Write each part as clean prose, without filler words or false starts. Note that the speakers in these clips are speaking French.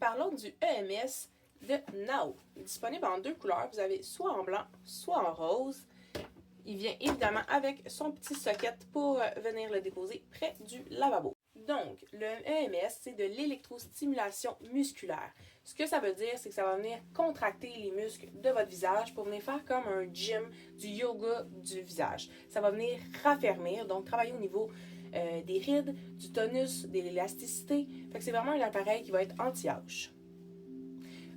parlons du EMS de Nao. Disponible en 2 couleurs, vous avez soit en blanc, soit en rose. Il vient évidemment avec son petit socket pour venir le déposer près du lavabo. Donc, le EMS, c'est de l'électrostimulation musculaire. Ce que ça veut dire, c'est que ça va venir contracter les muscles de votre visage pour venir faire comme un gym, du yoga du visage. Ça va venir raffermir, donc travailler au niveau des rides, du tonus, de l'élasticité. Fait que c'est vraiment un appareil qui va être anti-âge.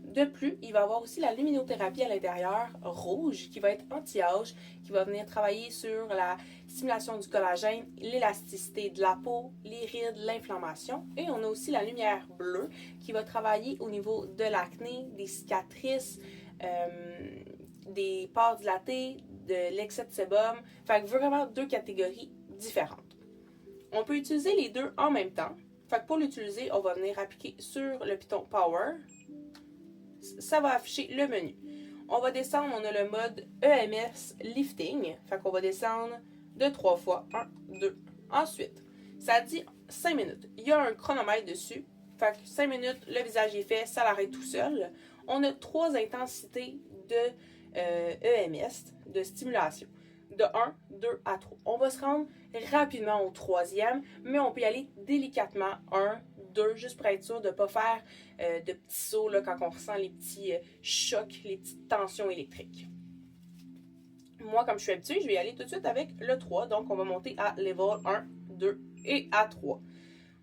De plus, il va y avoir aussi la luminothérapie à l'intérieur rouge qui va être anti-âge, qui va venir travailler sur la stimulation du collagène, l'élasticité de la peau, les rides, l'inflammation. Et on a aussi la lumière bleue qui va travailler au niveau de l'acné, des cicatrices, des pores dilatés, de l'excès de sébum. Fait que vraiment 2 catégories différentes. On peut utiliser les deux en même temps. Fait que pour l'utiliser, on va venir appliquer sur le piton Power. Ça va afficher le menu. On va descendre, on a le mode EMS Lifting. Fait qu'on va descendre de 3 fois. 1, 2. Ensuite, ça dit 5 minutes. Il y a un chronomètre dessus. Fait que 5 minutes, le visage est fait, ça l'arrête tout seul. On a 3 intensités de EMS, de stimulation. De 1, 2 à 3. On va se rendre rapidement au 3e, mais on peut y aller délicatement. 1, 2, juste pour être sûr de ne pas faire de petits sauts là, quand on ressent les petits chocs, les petites tensions électriques. Moi, comme je suis habituée, je vais y aller tout de suite avec le 3. Donc, on va monter à level 1, 2 et à 3.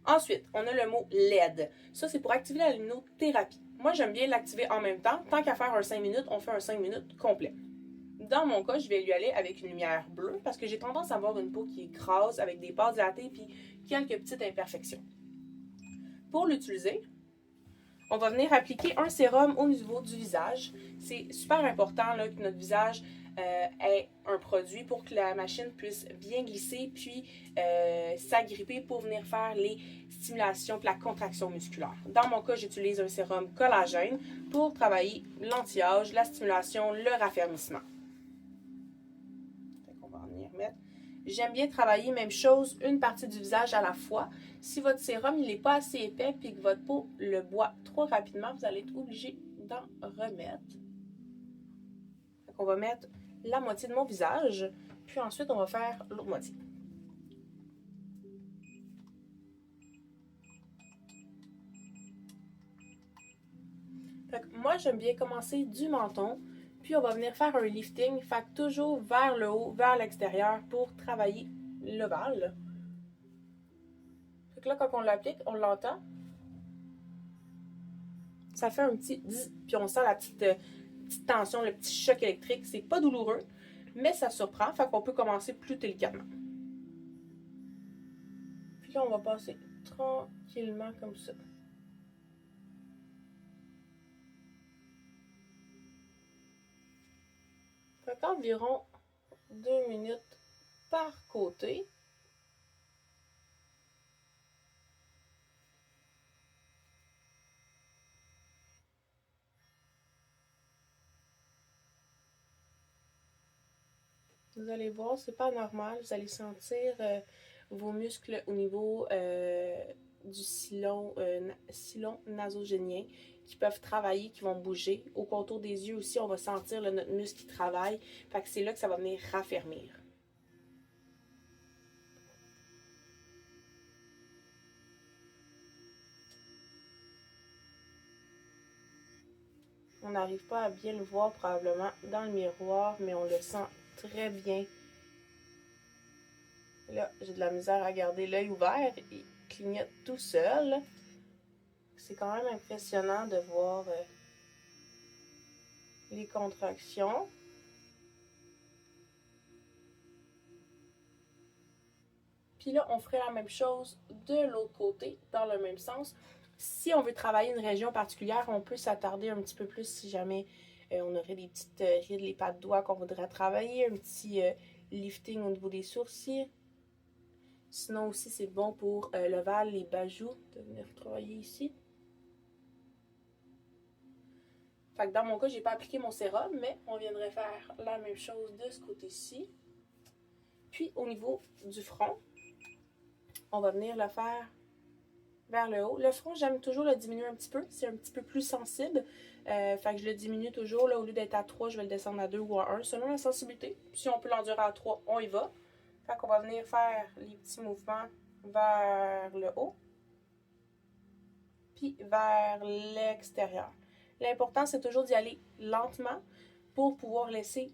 Ensuite, on a le mot LED. Ça, c'est pour activer la luminothérapie. Moi, j'aime bien l'activer en même temps. Tant qu'à faire un 5 minutes, on fait un 5 minutes complet. Dans mon cas, je vais lui aller avec une lumière bleue parce que j'ai tendance à avoir une peau qui est grasse avec des pores dilatées puis quelques petites imperfections. Pour l'utiliser, on va venir appliquer un sérum au niveau du visage. C'est super important là, que notre visage ait un produit pour que la machine puisse bien glisser puis s'agripper pour venir faire les stimulations et la contraction musculaire. Dans mon cas, j'utilise un sérum collagène pour travailler l'anti-âge, la stimulation, le raffermissement. On va en venir mettre. J'aime bien travailler, même chose, une partie du visage à la fois. Si votre sérum n'est pas assez épais et que votre peau le boit trop rapidement, vous allez être obligé d'en remettre. On va mettre la moitié de mon visage, puis ensuite on va faire l'autre moitié. Fait que moi, j'aime bien commencer du menton, puis on va venir faire un lifting, fait que toujours vers le haut, vers l'extérieur pour travailler l'ovale. Fait que là, quand on l'applique, on l'entend. Ça fait un petit zzz, puis on sent la petite tension, le petit choc électrique. C'est pas douloureux, mais ça surprend, fait qu'on peut commencer plus délicatement. Puis là, on va passer tranquillement comme ça. Fait qu'environ 2 minutes par côté. Vous allez voir, c'est pas normal. Vous allez sentir vos muscles au niveau du sillon nasogénien qui peuvent travailler, qui vont bouger. Au contour des yeux aussi, on va sentir là, notre muscle qui travaille. Fait que c'est là que ça va venir raffermir. On n'arrive pas à bien le voir probablement dans le miroir, mais on le sent très bien. Là, j'ai de la misère à garder l'œil ouvert. Il clignote tout seul. C'est quand même impressionnant de voir les contractions. Puis là, on ferait la même chose de l'autre côté, dans le même sens. Si on veut travailler une région particulière, on peut s'attarder un petit peu plus si jamais on aurait des petites rides, les pattes de doigts qu'on voudrait travailler, un petit lifting au niveau des sourcils. Sinon aussi, c'est bon pour l'ovale, les bajoux, de venir travailler ici. Fait que dans mon cas, j'ai pas appliqué mon sérum, mais on viendrait faire la même chose de ce côté-ci. Puis au niveau du front, on va venir le faire vers le haut. Le front, j'aime toujours le diminuer un petit peu. C'est un petit peu plus sensible. Fait que je le diminue toujours. Là, au lieu d'être à 3, je vais le descendre à 2 ou à 1, selon la sensibilité. Si on peut l'endurer à 3, on y va. Fait qu'on va venir faire les petits mouvements vers le haut. Puis vers l'extérieur. L'important, c'est toujours d'y aller lentement pour pouvoir laisser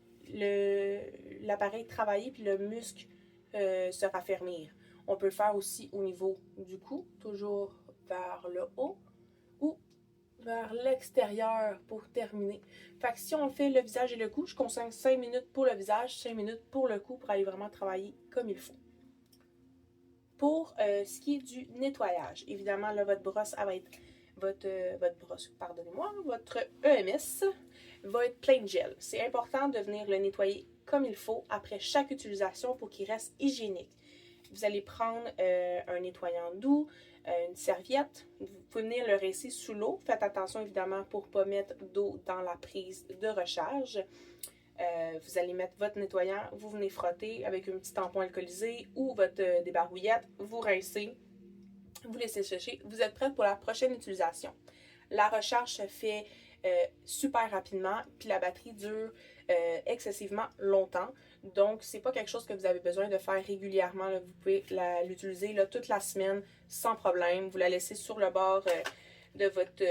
l'appareil travailler puis le muscle se raffermir. On peut le faire aussi au niveau du cou, toujours vers le haut ou vers l'extérieur pour terminer. Fait que si on fait le visage et le cou, je consacre 5 minutes pour le visage, 5 minutes pour le cou pour aller vraiment travailler comme il faut. Pour ce qui est du nettoyage, évidemment, là, votre brosse, elle va être votre EMS va être plein de gel. C'est important de venir le nettoyer comme il faut après chaque utilisation pour qu'il reste hygiénique. Vous allez prendre un nettoyant doux, une serviette. Vous pouvez venir le rincer sous l'eau. Faites attention évidemment pour ne pas mettre d'eau dans la prise de recharge. Vous allez mettre votre nettoyant, vous venez frotter avec un petit tampon alcoolisé ou votre débarbouillette, vous rincez, vous laissez sécher, vous êtes prête pour la prochaine utilisation. La recharge se fait super rapidement, puis la batterie dure excessivement longtemps. Donc, c'est pas quelque chose que vous avez besoin de faire régulièrement. Là. Vous pouvez l'utiliser toute la semaine sans problème. Vous la laissez sur le bord de votre